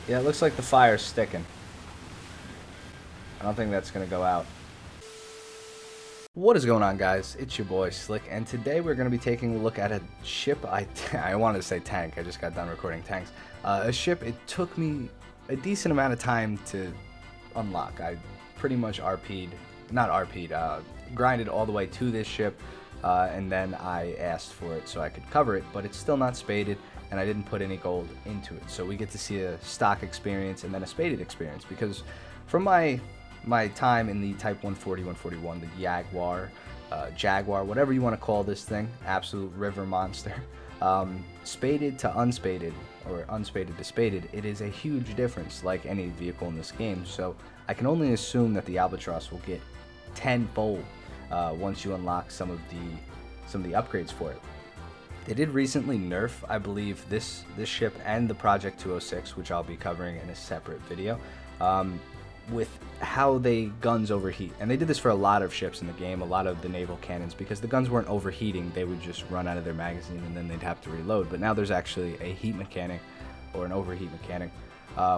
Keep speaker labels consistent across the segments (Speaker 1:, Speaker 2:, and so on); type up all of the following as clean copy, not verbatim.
Speaker 1: Yeah, it looks like the fire's sticking. I don't think that's going to go out. What is going on, guys? It's your boy Slick, and today we're going to be taking a look at a ship. I wanted to say tank. I just got done recording tanks. A ship. It took me a decent amount of time to unlock. I pretty much grinded all the way to this ship, and then I asked for it so I could cover it, but it's still not spaded, and I didn't put any gold into it. So we get to see a stock experience and then a spaded experience, because from my time in the Type 140, 141, the Jaguar, whatever you want to call this thing, absolute river monster, spaded to unspaded, or unspaded to spaded, it is a huge difference, like any vehicle in this game. So I can only assume that the Albatross will get tenfold once you unlock some of the upgrades for it. They did recently nerf, I believe, this ship and the Project 206, which I'll be covering in a separate video, with how they guns overheat. And they did this for a lot of ships in the game, a lot of the naval cannons, because the guns weren't overheating. They would just run out of their magazine and then they'd have to reload. But now there's actually a heat mechanic, or an overheat mechanic,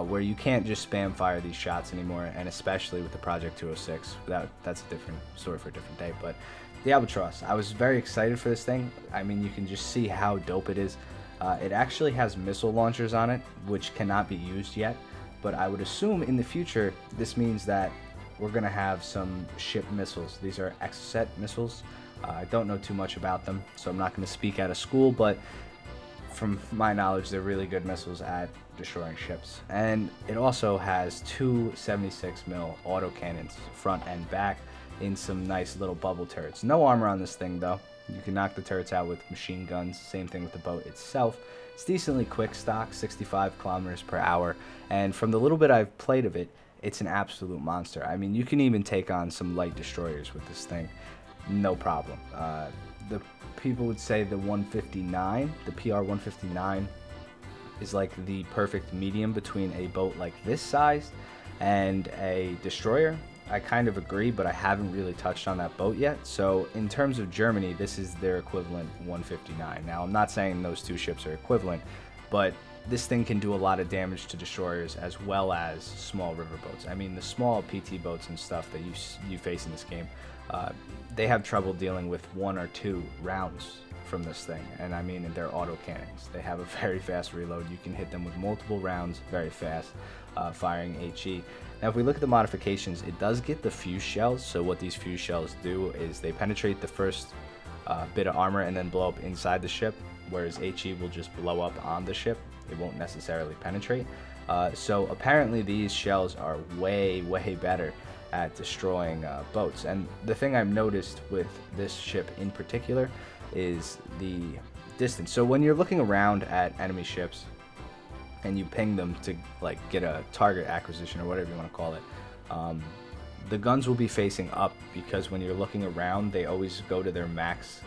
Speaker 1: where you can't just spam fire these shots anymore, and especially with the Project 206. That's a different story for a different day. But the Albatross, I was very excited for this thing. I mean, you can just see how dope it is. It actually has missile launchers on it, which cannot be used yet, but I would assume in the future this means that we're going to have some ship missiles. These are Exocet missiles. I don't know too much about them, so I'm not going to speak out of school, but from my knowledge, they're really good missiles at destroying ships. And it also has two 76mm autocannons, front and back, in some nice little bubble turrets. No armor on this thing, though. You can knock the turrets out with machine guns. Same thing with the boat itself. It's decently quick stock, 65 kilometers per hour, and from the little bit I've played of it, it's an absolute monster. I mean, you can even take on some light destroyers with this thing, no problem. The people would say the 159, the PR 159, is like the perfect medium between a boat like this size and a destroyer. I kind of agree, but I haven't really touched on that boat yet. So in terms of Germany, this is their equivalent 159. Now, I'm not saying those two ships are equivalent, but this thing can do a lot of damage to destroyers as well as small river boats. I mean, the small PT boats and stuff that you face in this game, they have trouble dealing with 1 or 2 rounds from this thing. And I mean, they're auto cannons. They have a very fast reload. You can hit them with multiple rounds very fast, firing HE. Now, if we look at the modifications, it does get the fuse shells. So what these fuse shells do is they penetrate the first bit of armor and then blow up inside the ship, whereas HE will just blow up on the ship. It won't necessarily penetrate. So apparently these shells are way better at destroying boats. And the thing I've noticed with this ship in particular is the distance. So when you're looking around at enemy ships and you ping them to like get a target acquisition or whatever you want to call it, the guns will be facing up, because when you're looking around, they always go to their max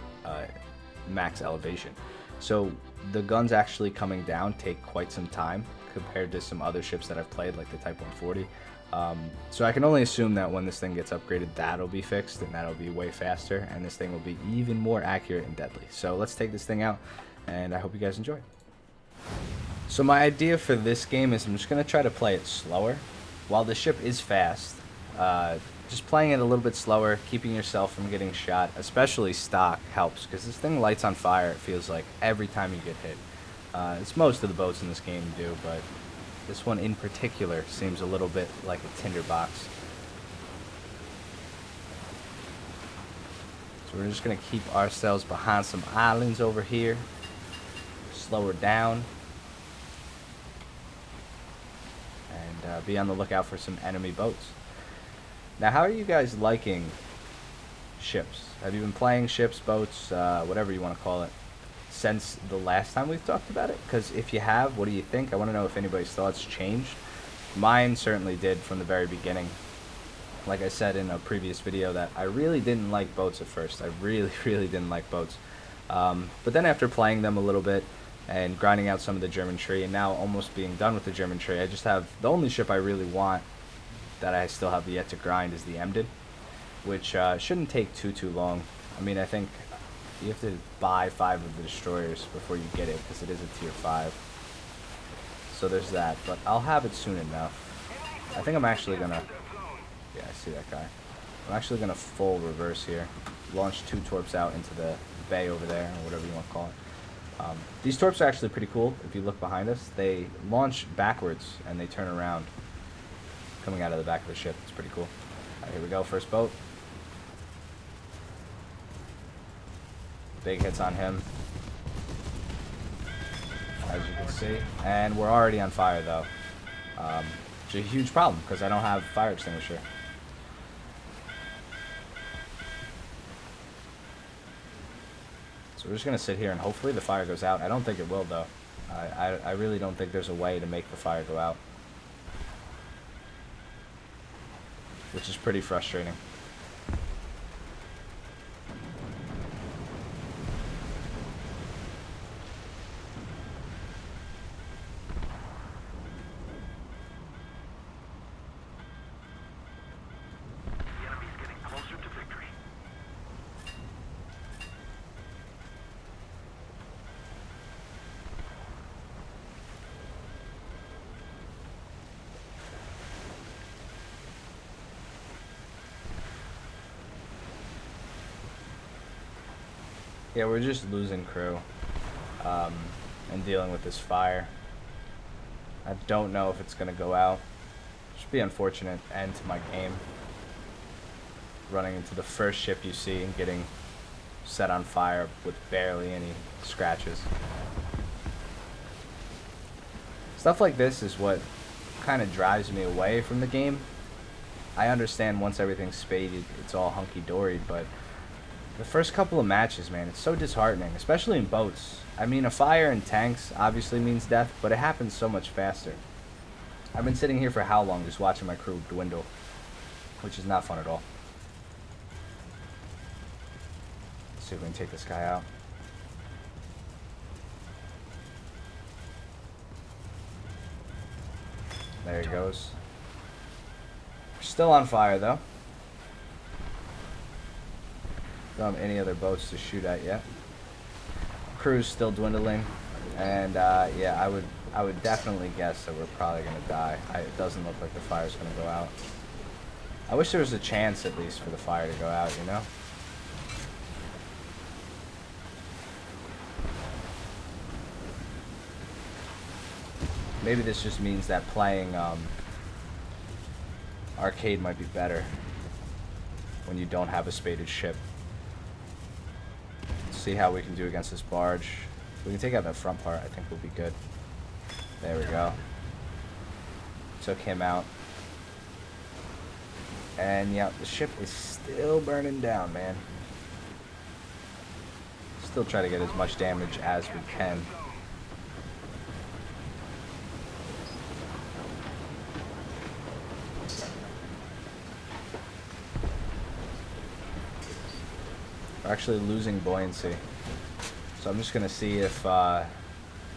Speaker 1: elevation. So the guns actually coming down take quite some time compared to some other ships that I've played, like the Type 140. So I can only assume that when this thing gets upgraded, that'll be fixed, and that'll be way faster, and this thing will be even more accurate and deadly. So let's take this thing out, and I hope you guys enjoy. So my idea for this game is I'm just going to try to play it slower. While the ship is fast, just playing it a little bit slower, keeping yourself from getting shot, especially stock, helps, because this thing lights on fire, it feels like, every time you get hit. It's most of the boats in this game do, but this one in particular seems a little bit like a tinderbox. So we're just going to keep ourselves behind some islands over here, slow her down, and be on the lookout for some enemy boats. Now, how are you guys liking ships? Have you been playing ships, boats, whatever you want to call it, since the last time we've talked about it? Because if you have, what do you think? I want to know if anybody's thoughts changed. Mine certainly did from the very beginning. Like I said in a previous video, that I really didn't like boats at first. I really didn't like boats. But then after playing them a little bit and grinding out some of the German tree, and now almost being done with the German tree, I just have the only ship I really want that I still have yet to grind is the Emden, which shouldn't take too long. I mean, I think you have to buy 5 of the destroyers before you get it, because it is a tier 5. So there's that, but I'll have it soon enough. I think I'm actually gonna... Yeah, I see that guy. I'm actually gonna full reverse here. Launch 2 torps out into the bay over there, or whatever you want to call it. These torps are actually pretty cool. If you look behind us, they launch backwards and they turn around, coming out of the back of the ship. It's pretty cool. Alright, here we go. First boat. Big hits on him, as you can see. And we're already on fire, though. It's a huge problem, because I don't have fire extinguisher. So we're just going to sit here, and hopefully the fire goes out. I don't think it will, though. I really don't think there's a way to make the fire go out. Which is pretty frustrating. Yeah, we're just losing crew and dealing with this fire. I don't know if it's going to go out. Should be an unfortunate end to my game. Running into the first ship you see and getting set on fire with barely any scratches. Stuff like this is what kind of drives me away from the game. I understand once everything's spaded, it's all hunky-dory, but the first couple of matches, man, it's so disheartening, especially in boats. I mean, a fire in tanks obviously means death, but it happens so much faster. I've been sitting here for how long just watching my crew dwindle, which is not fun at all. Let's see if we can take this guy out. There he goes. We're still on fire, though. Don't have any other boats to shoot at yet. Crew's still dwindling, and yeah, I would definitely guess that we're probably gonna die. It doesn't look like the fire's gonna go out. I wish there was a chance at least for the fire to go out, you know? Maybe this just means that playing arcade might be better when you don't have a spaded ship. See how we can do against this barge. If we can take out that front part, I think we'll be good. There we go. Took him out. And yeah, the ship is still burning down, man. Still try to get as much damage as we can. We're actually losing buoyancy. So I'm just gonna see if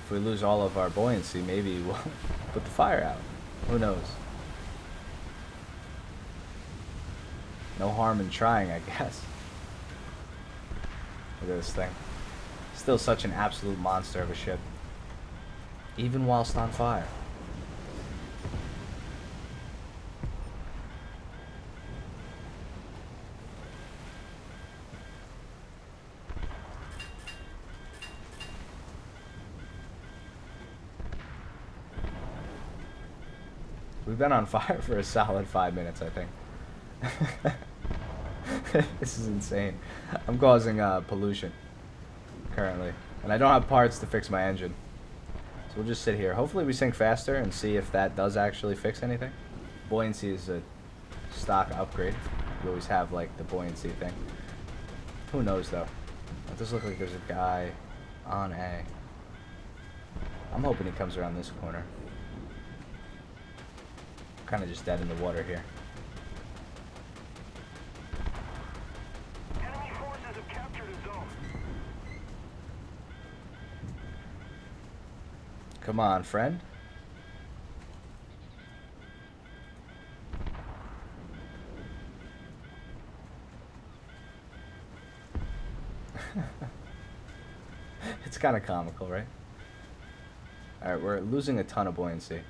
Speaker 1: we lose all of our buoyancy, maybe we'll put the fire out. Who knows? No harm in trying, I guess. Look at this thing. Still such an absolute monster of a ship. Even whilst on fire. We've been on fire for a solid 5 minutes, I think. This is insane. I'm causing pollution currently, and I don't have parts to fix my engine. So we'll just sit here. Hopefully we sink faster and see if that does actually fix anything. Buoyancy is a stock upgrade. You always have like the buoyancy thing. Who knows though? It does look like there's a guy on A. I'm hoping he comes around this corner. Kind of just dead in the water here.
Speaker 2: Enemy forces have captured a zone.
Speaker 1: Come on, friend. It's kind of comical, right? Alright, we're losing a ton of buoyancy.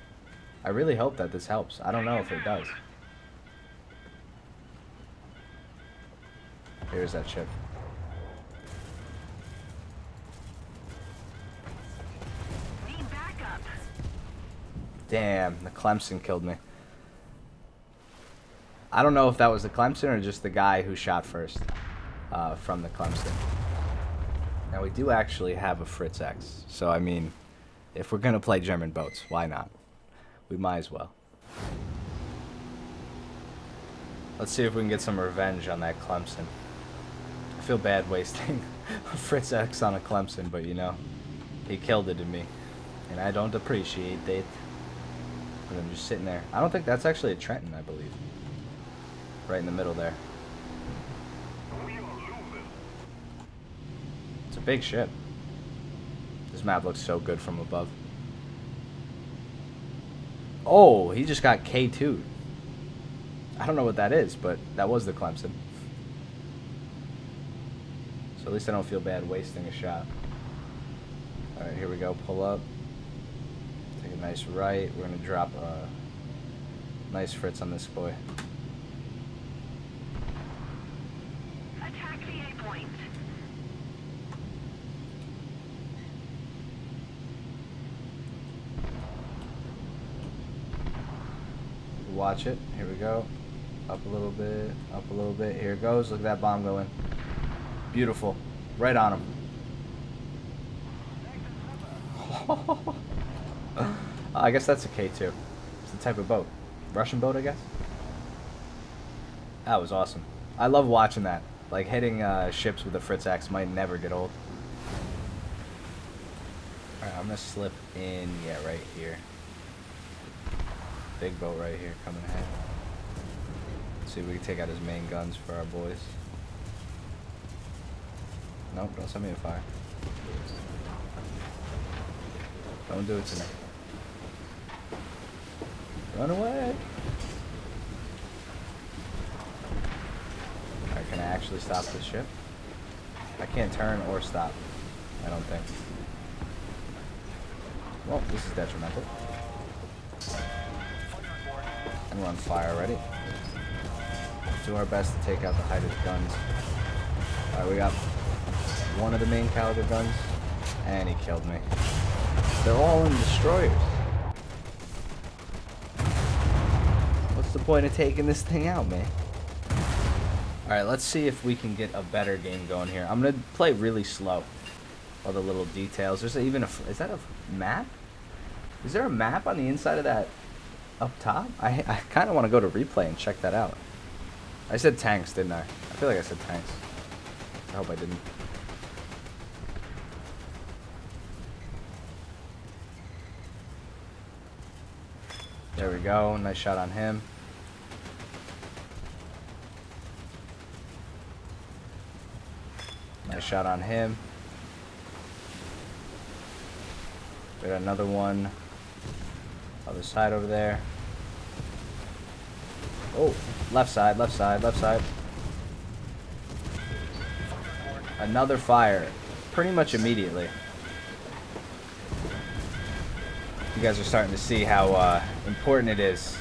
Speaker 1: I really hope that this helps. I don't know if it does. Here's that ship.
Speaker 3: Need backup.
Speaker 1: Damn, the Clemson killed me. I don't know if that was the Clemson or just the guy who shot first from the Clemson. Now, we do actually have a Fritz X. So, I mean, if we're going to play German boats, why not? We might as well. Let's see if we can get some revenge on that Clemson. I feel bad wasting a Fritz X on a Clemson, but you know, he killed it in me. And I don't appreciate it. But I'm just sitting there. I don't think that's actually a Trenton, I believe. Right in the middle there. It's a big ship. This map looks so good from above. Oh, he just got K2'd. I don't know what that is, but that was the Clemson. So at least I don't feel bad wasting a shot. Alright, here we go. Pull up. Take a nice right. We're going to drop a nice Fritz on this boy.
Speaker 3: Attack the A point.
Speaker 1: Watch it. Here we go. Up a little bit. Up a little bit. Here it goes. Look at that bomb going. Beautiful. Right on him. I guess that's a K2. It's the type of boat. Russian boat, I guess? That was awesome. I love watching that. Like, hitting ships with a Fritz X might never get old. Alright, I'm going to slip in, yeah, right here. Big boat right here coming ahead. Let's see if we can take out his main guns for our boys. Nope, don't send me a fire. Don't do it to me. Run away! Alright, can I actually stop this ship? I can't turn or stop. I don't think. Well, this is detrimental. And we're on fire already. Do our best to take out the height of the guns. Alright, we got one of the main caliber guns, and he killed me. They're all in destroyers. What's the point of taking this thing out, man? Alright, let's see if we can get a better game going here. I'm going to play really slow. All the little details. There's even a... Is that a map? Is there a map on the inside of that up top? I kind of want to go to replay and check that out. I said tanks, didn't I? I feel like I said tanks. I hope I didn't. There we go. Nice shot on him. Nice shot on him. We got another one. Other side over there. Oh, left side, left side, left side. Another fire. Pretty much immediately. You guys are starting to see how important it is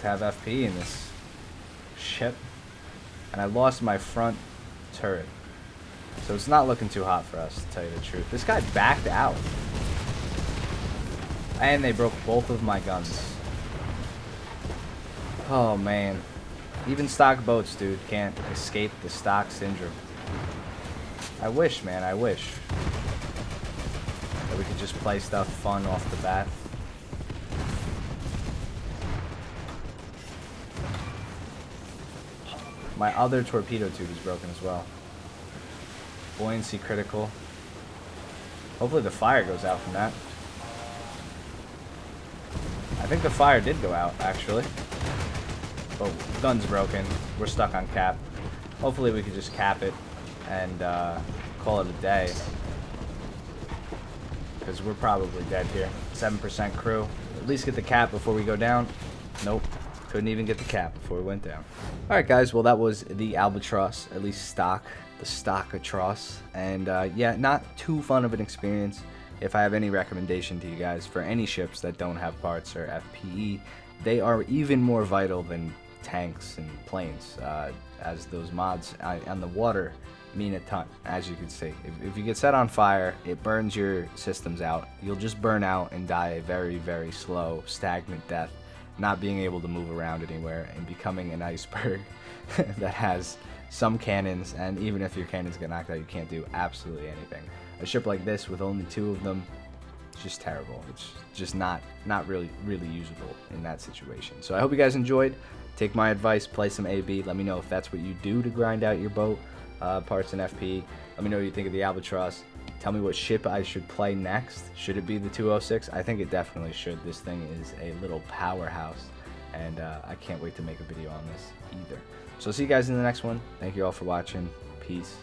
Speaker 1: to have FP in this ship. And I lost my front turret. So it's not looking too hot for us, to tell you the truth. This guy backed out. And they broke both of my guns. Oh, man. Even stock boats, dude, can't escape the stock syndrome. I wish, man, I wish. That we could just play stuff fun off the bat. My other torpedo tube is broken as well. Buoyancy critical. Hopefully the fire goes out from that. I think the fire did go out, actually. Oh, gun's broken. We're stuck on cap. Hopefully we could just cap it and call it a day. Because we're probably dead here. 7% crew. At least get the cap before we go down. Nope. Couldn't even get the cap before we went down. Alright guys, well that was the Albatross, at least stock. The Stockatross. And yeah, not too fun of an experience. if I have any recommendation to you guys for any ships that don't have parts or FPE, they are even more vital than tanks and planes, as those mods on the water mean a ton, as you can see. If you get set on fire, it burns your systems out. You'll just burn out and die a very, very slow, stagnant death, not being able to move around anywhere and becoming an iceberg that has some cannons, and even if your cannons get knocked out, you can't do absolutely anything. A ship like this with only 2 of them, it's just terrible. It's just not really usable in that situation. So I hope you guys enjoyed. Take my advice, play some AB. Let me know if that's what you do to grind out your boat parts and FP. Let me know what you think of the Albatross. Tell me what ship I should play next. Should it be the 206? I think it definitely should. This thing is a little powerhouse, and I can't wait to make a video on this either. So see you guys in the next one. Thank you all for watching. Peace.